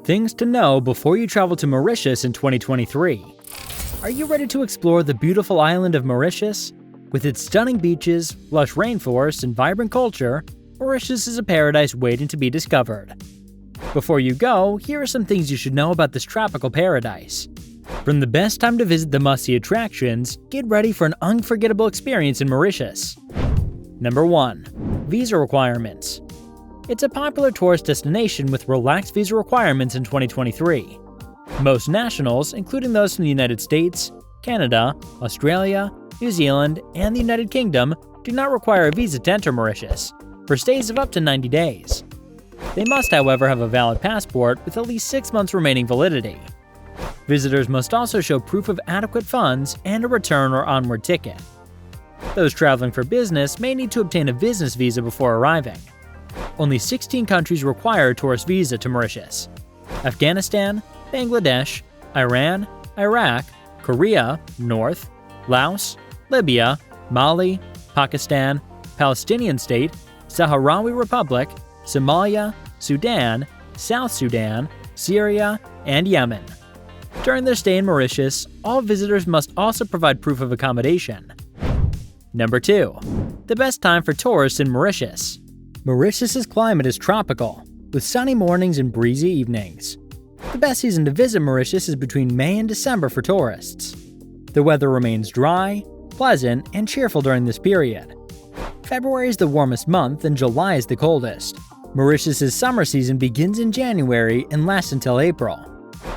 Things to know before you travel to Mauritius in 2023. Are you ready to explore the beautiful island of Mauritius? With its stunning beaches, lush rainforests, and vibrant culture, Mauritius is a paradise waiting to be discovered. Before you go, here are some things you should know about this tropical paradise. From the best time to visit the must-see attractions, get ready for an unforgettable experience in Mauritius. Number 1. Visa requirements. It's a popular tourist destination with relaxed visa requirements in 2023. Most nationals, including those from the United States, Canada, Australia, New Zealand, and the United Kingdom, do not require a visa to enter Mauritius, for stays of up to 90 days. They must, however, have a valid passport with at least 6 months remaining validity. Visitors must also show proof of adequate funds and a return or onward ticket. Those traveling for business may need to obtain a business visa before arriving. Only 16 countries require a tourist visa to Mauritius: Afghanistan, Bangladesh, Iran, Iraq, Korea, North, Laos, Libya, Mali, Pakistan, Palestinian State, Sahrawi Republic, Somalia, Sudan, South Sudan, Syria, and Yemen. During their stay in Mauritius, all visitors must also provide proof of accommodation. Number 2. The best time for tourists in Mauritius. Mauritius's climate is tropical, with sunny mornings and breezy evenings. The best season to visit Mauritius is between May and December for tourists. The weather remains dry, pleasant, and cheerful during this period. February is the warmest month and July is the coldest. Mauritius's summer season begins in January and lasts until April.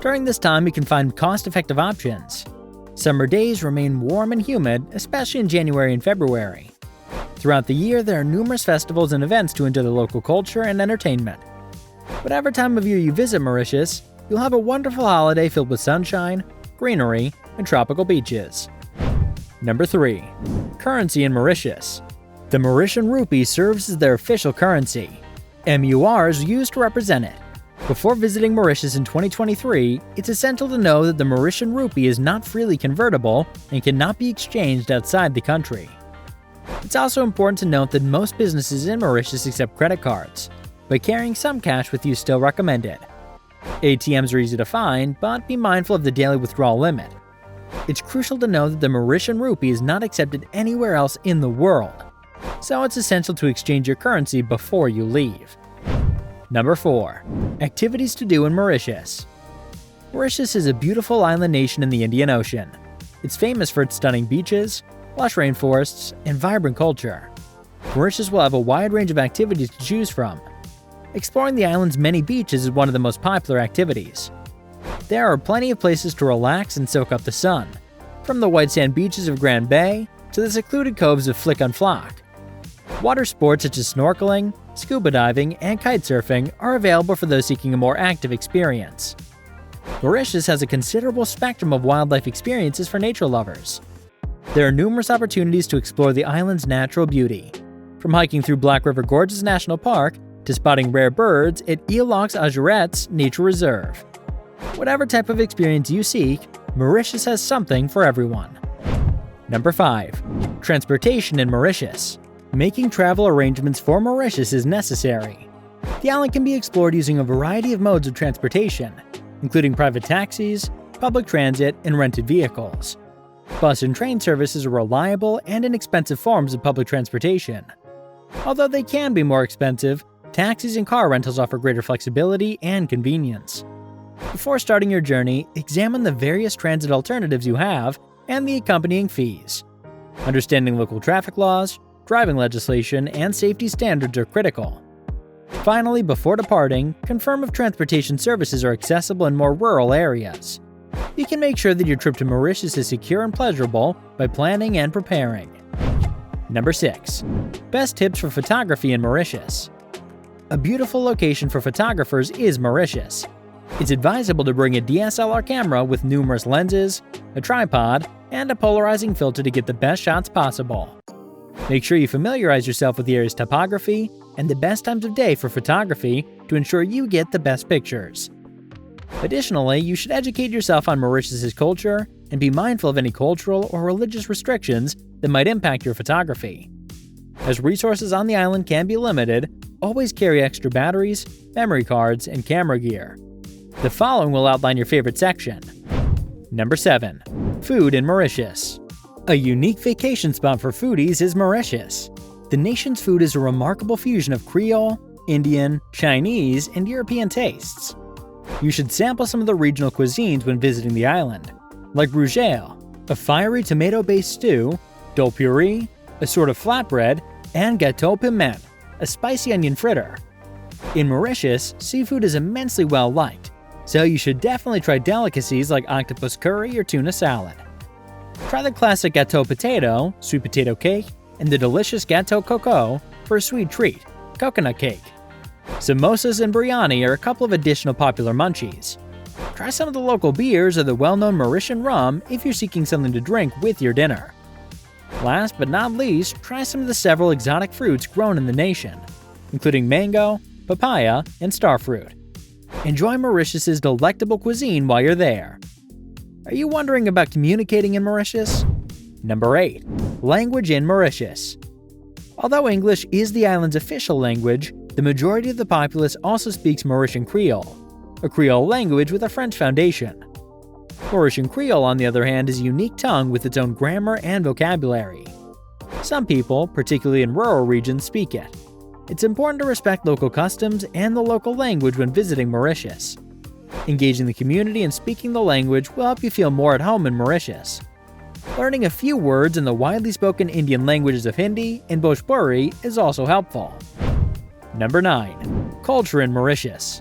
During this time, you can find cost-effective options. Summer days remain warm and humid, especially in January and February. Throughout the year, there are numerous festivals and events to enjoy the local culture and entertainment. Whatever time of year you visit Mauritius, you'll have a wonderful holiday filled with sunshine, greenery, and tropical beaches. Number 3. Currency in Mauritius. The Mauritian rupee serves as their official currency. MUR is used to represent it. Before visiting Mauritius in 2023, it's essential to know that the Mauritian rupee is not freely convertible and cannot be exchanged outside the country. It's also important to note that most businesses in Mauritius accept credit cards, but carrying some cash with you is still recommended. ATMs are easy to find, but be mindful of the daily withdrawal limit. It's crucial to know that the Mauritian rupee is not accepted anywhere else in the world, so it's essential to exchange your currency before you leave. Number 4. Activities to do in Mauritius. Mauritius is a beautiful island nation in the Indian Ocean. It's famous for its stunning beaches, lush rainforests, and vibrant culture. Mauritius will have a wide range of activities to choose from. Exploring the island's many beaches is one of the most popular activities. There are plenty of places to relax and soak up the sun, from the white sand beaches of Grand Bay to the secluded coves of Flic en Flac. Water sports such as snorkeling, scuba diving, and kite surfing are available for those seeking a more active experience. Mauritius has a considerable spectrum of wildlife experiences for nature lovers. There are numerous opportunities to explore the island's natural beauty, from hiking through Black River Gorges National Park to spotting rare birds at Île Ajurettes Nature Reserve. Whatever type of experience you seek, Mauritius has something for everyone. Number 5. Transportation in Mauritius. Making travel arrangements for Mauritius is necessary. The island can be explored using a variety of modes of transportation, including private taxis, public transit, and rented vehicles. Bus and train services are reliable and inexpensive forms of public transportation. Although they can be more expensive, taxis and car rentals offer greater flexibility and convenience. Before starting your journey, examine the various transit alternatives you have and the accompanying fees. Understanding local traffic laws, driving legislation, and safety standards are critical. Finally, before departing, confirm if transportation services are accessible in more rural areas. You can make sure that your trip to Mauritius is secure and pleasurable by planning and preparing. Number 6. Best tips for photography in Mauritius. A beautiful location for photographers is Mauritius. It's advisable to bring a DSLR camera with numerous lenses, a tripod, and a polarizing filter to get the best shots possible. Make sure you familiarize yourself with the area's topography and the best times of day for photography to ensure you get the best pictures. Additionally, you should educate yourself on Mauritius's culture and be mindful of any cultural or religious restrictions that might impact your photography. As resources on the island can be limited, always carry extra batteries, memory cards, and camera gear. The following will outline your favorite section. Number 7. Food in Mauritius. A unique vacation spot for foodies is Mauritius. The nation's food is a remarkable fusion of Creole, Indian, Chinese, and European tastes. You should sample some of the regional cuisines when visiting the island, like rougeole, a fiery tomato-based stew, dol puri, a sort of flatbread, and gâteau piment, a spicy onion fritter. In Mauritius, seafood is immensely well liked, so you should definitely try delicacies like octopus curry or tuna salad. Try the classic gâteau potato, sweet potato cake, and the delicious gâteau coco for a sweet treat, coconut cake. Samosas and biryani are a couple of additional popular munchies. Try some of the local beers or the well-known Mauritian rum if you're seeking something to drink with your dinner. Last but not least, try some of the several exotic fruits grown in the nation, including mango, papaya, and starfruit. Enjoy Mauritius's delectable cuisine while you're there. Are you wondering about communicating in Mauritius? Number 8. Language in Mauritius. Although English is the island's official language, the majority of the populace also speaks Mauritian Creole, a Creole language with a French foundation. Mauritian Creole, on the other hand, is a unique tongue with its own grammar and vocabulary. Some people, particularly in rural regions, speak it. It's important to respect local customs and the local language when visiting Mauritius. Engaging the community and speaking the language will help you feel more at home in Mauritius. Learning a few words in the widely spoken Indian languages of Hindi and Bhojpuri is also helpful. Number 9. Culture in Mauritius.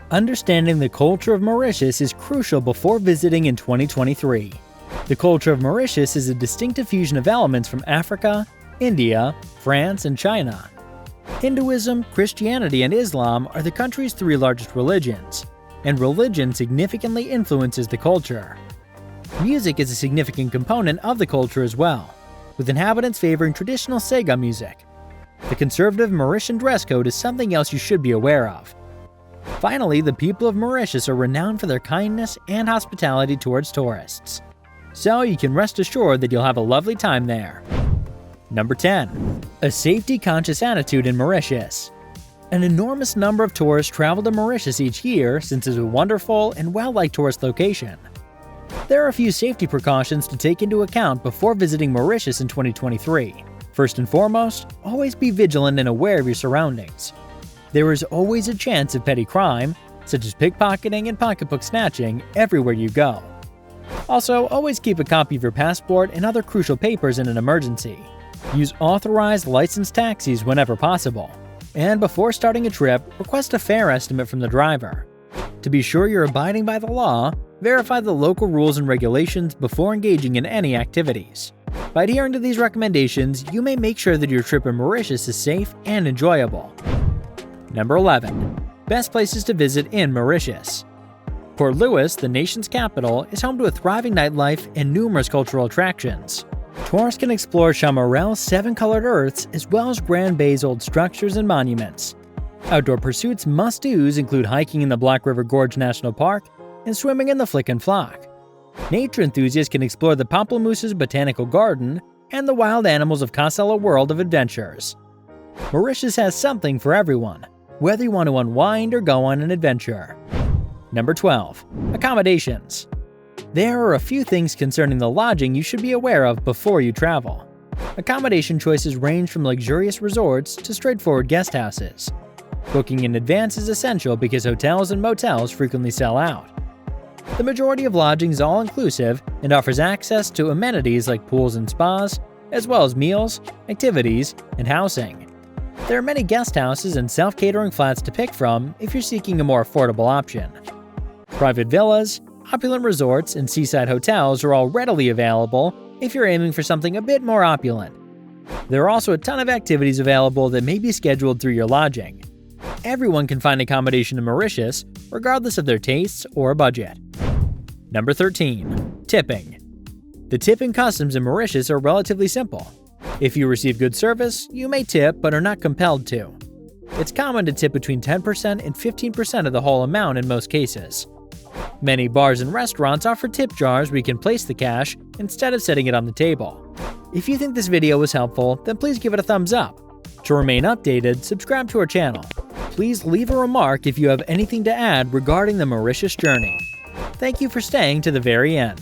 Understanding the culture of Mauritius is crucial before visiting in 2023. The culture of Mauritius is a distinctive fusion of elements from Africa, India, France, and China. Hinduism, Christianity, and Islam are the country's 3 largest religions, and religion significantly influences the culture. Music is a significant component of the culture as well, with inhabitants favoring traditional Sega music. The conservative Mauritian dress code is something else you should be aware of. Finally, the people of Mauritius are renowned for their kindness and hospitality towards tourists, so you can rest assured that you'll have a lovely time there. Number 10. A safety-conscious attitude in Mauritius. An enormous number of tourists travel to Mauritius each year since it's a wonderful and well-liked tourist location. There are a few safety precautions to take into account before visiting Mauritius in 2023. First and foremost, always be vigilant and aware of your surroundings. There is always a chance of petty crime, such as pickpocketing and pocketbook snatching, everywhere you go. Also, always keep a copy of your passport and other crucial papers in an emergency. Use authorized licensed taxis whenever possible. And before starting a trip, request a fare estimate from the driver. To be sure you're abiding by the law, verify the local rules and regulations before engaging in any activities. By adhering to these recommendations, you may make sure that your trip in Mauritius is safe and enjoyable. Number 11. Best places to visit in Mauritius. Port Louis, the nation's capital, is home to a thriving nightlife and numerous cultural attractions. Tourists can explore Chamarel's 7 colored earths as well as Grand Bay's old structures and monuments. Outdoor pursuits must-dos include hiking in the Black River Gorge National Park and swimming in the Flick and Flock. Nature enthusiasts can explore the Pamplemousses Botanical Garden and the wild animals of Casella World of Adventures. Mauritius has something for everyone, whether you want to unwind or go on an adventure. Number 12. Accommodations. There are a few things concerning the lodging you should be aware of before you travel. Accommodation choices range from luxurious resorts to straightforward guest houses. Booking in advance is essential because hotels and motels frequently sell out. The majority of lodging is all-inclusive and offers access to amenities like pools and spas, as well as meals, activities, and housing. There are many guest houses and self-catering flats to pick from if you're seeking a more affordable option. Private villas, opulent resorts, and seaside hotels are all readily available if you're aiming for something a bit more opulent. There are also a ton of activities available that may be scheduled through your lodging. Everyone can find accommodation in Mauritius, regardless of their tastes or budget. Number 13. Tipping. The tipping customs in Mauritius are relatively simple. If you receive good service, you may tip but are not compelled to. It's common to tip between 10% and 15% of the whole amount in most cases. Many bars and restaurants offer tip jars where you can place the cash instead of setting it on the table. If you think this video was helpful, then please give it a thumbs up. To remain updated, subscribe to our channel. Please leave a remark if you have anything to add regarding the Mauritius journey. Thank you for staying to the very end.